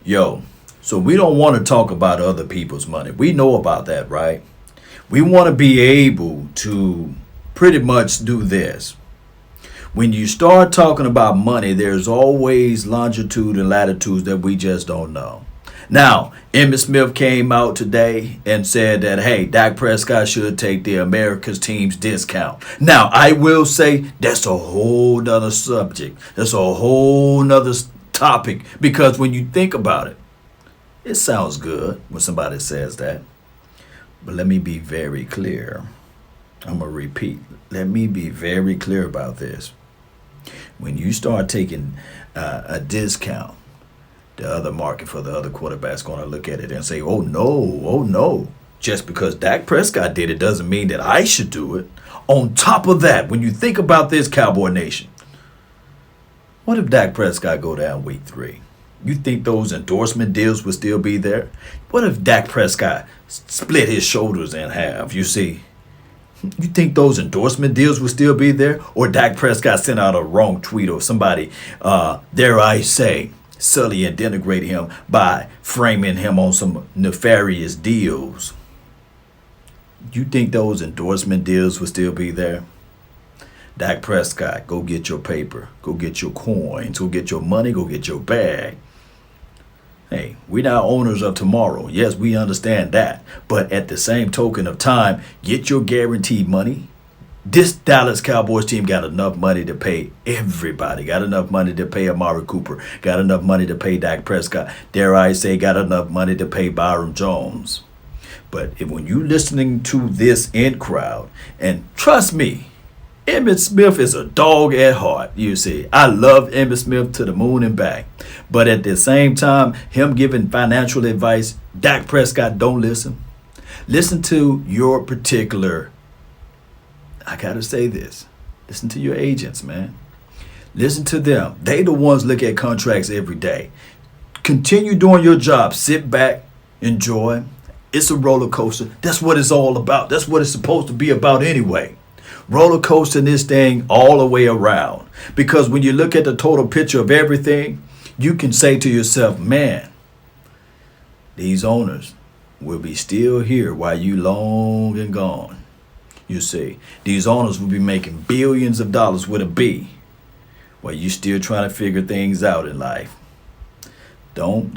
Yo, so we don't want to talk about other people's money. We know about that, right? We want to be able to pretty much do this. When you start talking about money, there's always longitude and latitudes that we just don't know. Now, Emmitt Smith came out today and said that, hey, Dak Prescott should take the America's team's discount. Now, I will say that's a whole nother subject. That's a whole nother topic because when you think about it, it sounds good when somebody says that. But let me be very clear. I'm going to repeat. Let me be very clear about this. When you start taking a discount, the other market for the other quarterback's going to look at it and say, oh no, oh no. Just because Dak Prescott did it doesn't mean that I should do it. On top of that, when you think about this, Cowboy Nation, what if Dak Prescott go down week 3? You think those endorsement deals would still be there? What if Dak Prescott split his shoulders in half? You see, you think those endorsement deals would still be there? Or Dak Prescott sent out a wrong tweet or somebody, dare I say, sully and denigrate him by framing him on some nefarious deals? You think those endorsement deals would still be there? Dak Prescott, go get your paper, go get your coins, go get your money, go get your bag. Hey, we're not owners of tomorrow. Yes, we understand that. But at the same token of time, get your guaranteed money. This Dallas Cowboys team got enough money to pay everybody. Got enough money to pay Amari Cooper. Got enough money to pay Dak Prescott. Dare I say, got enough money to pay Byron Jones. But when you listening to this in crowd, and trust me, Emmitt Smith is a dog at heart, you see. I love Emmitt Smith to the moon and back. But at the same time, him giving financial advice, Dak Prescott, don't listen. Listen to your particular, I got to say this, listen to your agents, man. Listen to them. They the ones look at contracts every day. Continue doing your job. Sit back, enjoy. It's a roller coaster. That's what it's all about. That's what it's supposed to be about anyway. Roller coasting this thing all the way around. Because when you look at the total picture of everything, you can say to yourself, man, these owners will be still here while you long and gone. You see, these owners will be making billions of dollars with a B while you still trying to figure things out in life. Don't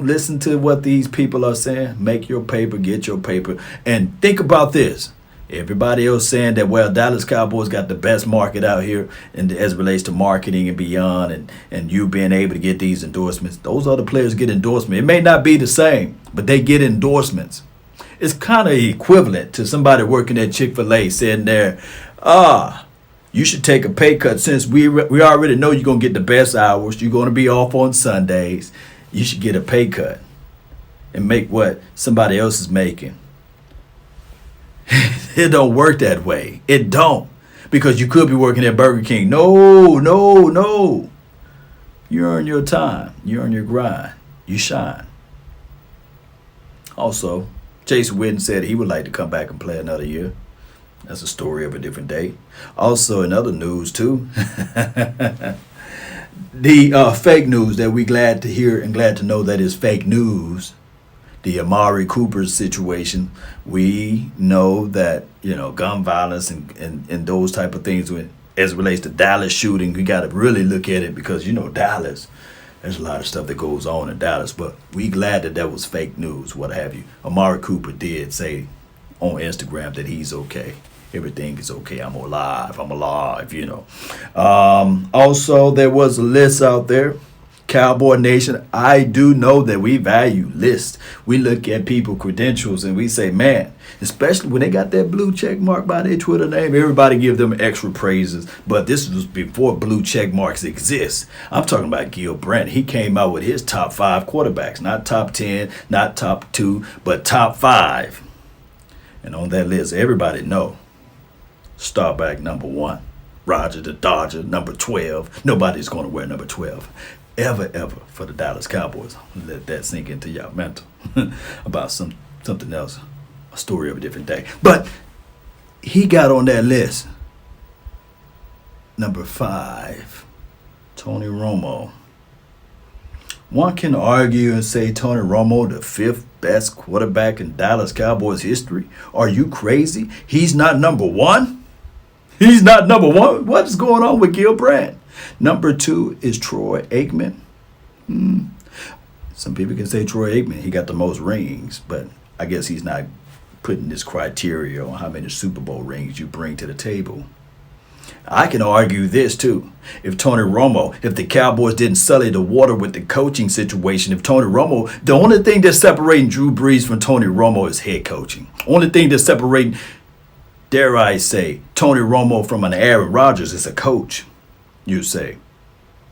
listen to what these people are saying. Make your paper, get your paper, and think about this. Everybody else saying that, well, Dallas Cowboys got the best market out here and as it relates to marketing and beyond and you being able to get these endorsements. Those other players get endorsements. It may not be the same, but they get endorsements. It's kind of equivalent to somebody working at Chick-fil-A sitting there, you should take a pay cut since we already know you're going to get the best hours. You're going to be off on Sundays. You should get a pay cut and make what somebody else is making. It don't work that way. It don't. Because you could be working at Burger King. No. You earn your time. You earn your grind. You shine. Also, Jason Witten said he would like to come back and play another year. That's a story of a different day. Also, in other news, too, the fake news that we glad to hear and glad to know that is fake news, the Amari Cooper situation, we know that, gun violence and those type of things, as it relates to Dallas shooting, we got to really look at it because, Dallas, there's a lot of stuff that goes on in Dallas, but we glad that was fake news, what have you. Amari Cooper did say on Instagram that he's okay. Everything is okay. I'm alive. Also, there was a list out there. Cowboy Nation, I do know that we value lists. We look at people credentials and we say, man, especially when they got that blue check mark by their Twitter name, everybody give them extra praises. But this was before blue check marks exist. I'm talking about Gil Brandt. He came out with his top 5 quarterbacks, not top 10, not top 2, but top 5. And on that list, everybody know. Starback number 1, Roger the Dodger number 12. Nobody's going to wear number 12 ever for the Dallas Cowboys. Let that sink into y'all mental. About something else, a story of a different day. But he got on that list. Number 5, Tony Romo. One can argue and say Tony Romo, the fifth best quarterback in Dallas Cowboys history. Are you crazy? He's not number one? He's not number one? What is going on with Gil Brandt? Number two is Troy Aikman. Some people can say Troy Aikman, he got the most rings, but I guess he's not putting this criteria on how many Super Bowl rings you bring to the table. I can argue this too. If the Cowboys didn't sully the water with the coaching situation, if Tony Romo, the only thing that's separating Drew Brees from Tony Romo is head coaching. Only thing that's separating, dare I say, Tony Romo from an Aaron Rodgers is a coach, you say.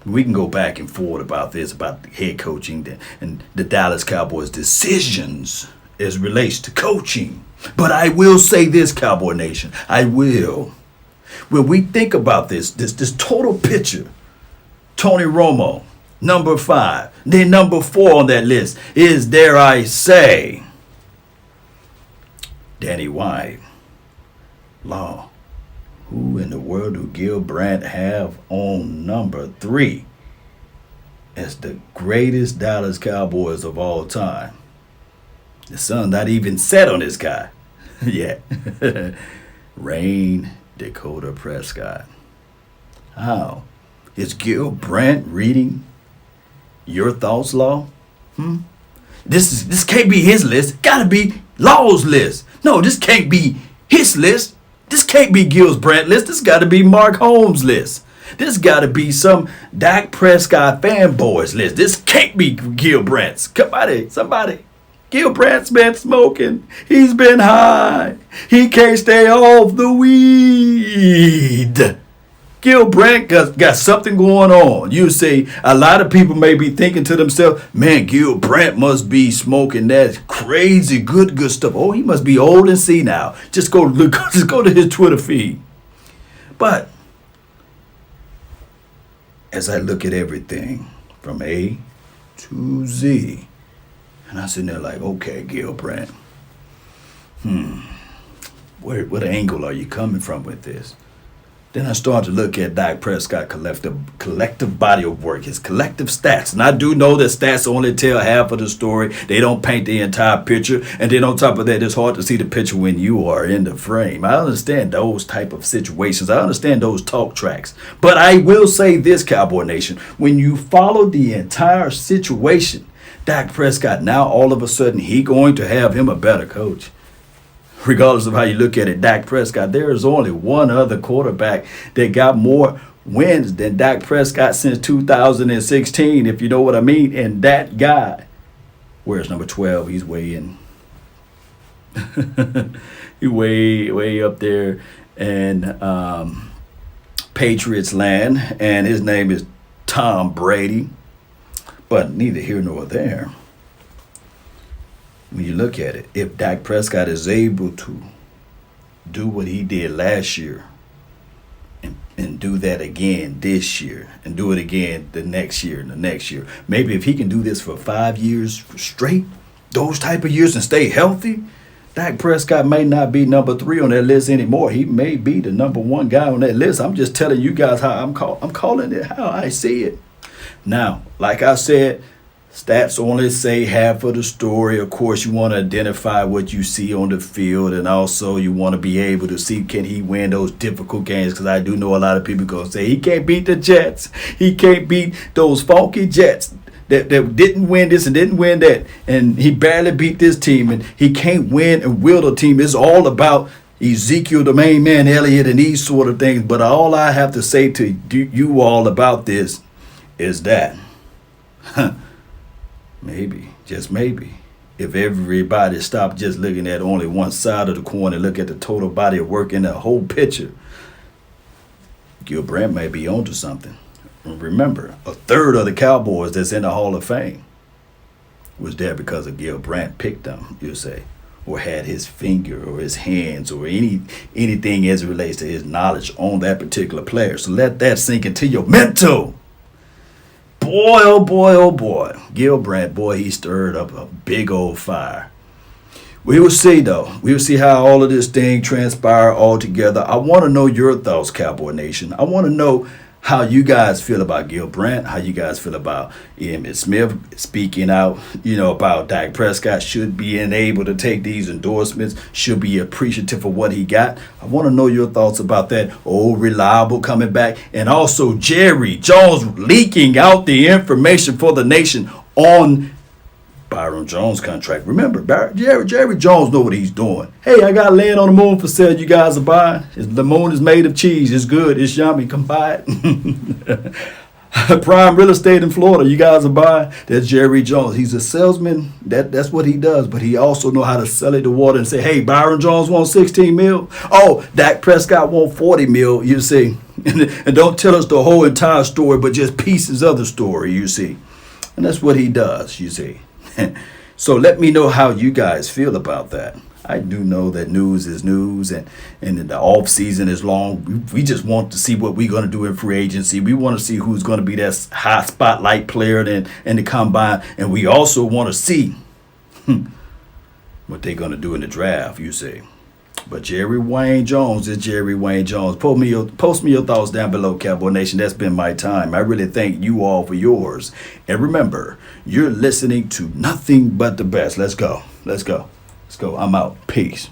We can go back and forth about this, about the head coaching and the Dallas Cowboys' decisions as relates to coaching. But I will say this, Cowboy Nation, I will. When we think about this total picture, Tony Romo, number 5. Then number 4 on that list is, dare I say, Danny White. Law. Who in the world do Gil Brandt have on number 3 as the greatest Dallas Cowboys of all time? The sun not even set on this guy yet. Rain Dakota Prescott. How? Is Gil Brandt reading your thoughts, Law? This can't be his list. Gotta be Law's list. No, this can't be his list. This can't be Gil Brandt list. This got to be Mark Holmes' list. This got to be some Dak Prescott fanboys list. This can't be Gil Brandt's. Somebody. Gil Brandt's been smoking. He's been high. He can't stay off the weed. Gil Brandt got something going on. You see, a lot of people may be thinking to themselves, man, Gil Brandt must be smoking that crazy good stuff. Oh, he must be old and senile. Just go to his Twitter feed. But as I look at everything from A to Z, and I sit there like, okay, Gil Brandt, what angle are you coming from with this? Then I started to look at Dak Prescott collective body of work, his collective stats. And I do know that stats only tell half of the story. They don't paint the entire picture. And then on top of that, it's hard to see the picture when you are in the frame. I understand those type of situations. I understand those talk tracks. But I will say this, Cowboy Nation, when you follow the entire situation, Dak Prescott, now all of a sudden, he going to have him a better coach. Regardless of how you look at it, Dak Prescott, there is only one other quarterback that got more wins than Dak Prescott since 2016, if you know what I mean. And that guy, where's number 12? He's way in. He's way up there in Patriots land. And his name is Tom Brady. But neither here nor there. When you look at it, if Dak Prescott is able to do what he did last year and do that again this year and do it again the next year and the next year, maybe if he can do this for 5 years straight, those type of years, and stay healthy, Dak Prescott may not be number 3 on that list anymore. He may be the number 1 guy on that list. I'm just telling you guys how I'm calling it, how I see it. Now, like I said, stats only say half of the story. Of course, you want to identify what you see on the field, and also you want to be able to see, can he win those difficult games? Because I do know a lot of people going to say he can't beat the Jets. He can't beat those funky Jets that didn't win this and didn't win that. And he barely beat this team, and he can't win and will the team. It's all about Ezekiel, the main man, Elliott, and these sort of things. But all I have to say to you all about this is that maybe, just maybe, if everybody stopped just looking at only one side of the coin and look at the total body of work in the whole picture, Gil Brandt may be onto something. Remember, a third of the Cowboys that's in the Hall of Fame was there because of Gil Brandt picked them, you say, or had his finger or his hands or anything as it relates to his knowledge on that particular player. So let that sink into your mental. Boy, oh boy, oh boy. Gil Brandt, boy, he stirred up a big old fire. We will see, though. We will see how all of this thing transpire all together. I want to know your thoughts, Cowboy Nation. I want to know how you guys feel about Gil Brandt, how you guys feel about Emmitt Smith speaking out, about Dak Prescott should be able to take these endorsements, should be appreciative of what he got. I want to know your thoughts about that. Reliable coming back. And also Jerry Jones leaking out the information for the nation on Byron Jones' contract. Remember, Jerry Jones know what he's doing. Hey, I got land on the moon for sale. You guys are buying. The moon is made of cheese. It's good. It's yummy. Come buy it. Prime real estate in Florida. You guys are buying. That's Jerry Jones. He's a salesman. That's what he does. But he also know how to sell it to water and say, hey, Byron Jones wants 16 mil. Oh, Dak Prescott wants 40 mil. You see. And don't tell us the whole entire story, but just pieces of the story. You see. And that's what he does. You see. So let me know how you guys feel about that. I do know that news is news, and the off season is long. We just want to see what we're going to do in free agency. We want to see who's going to be that high spotlight player in the combine, and we also want to see what they're going to do in the draft. You see. But Jerry Wayne Jones is Jerry Wayne Jones. Post me your thoughts down below, Cowboy Nation. That's been my time. I really thank you all for yours. And remember, you're listening to nothing but the best. Let's go. Let's go. Let's go. I'm out. Peace.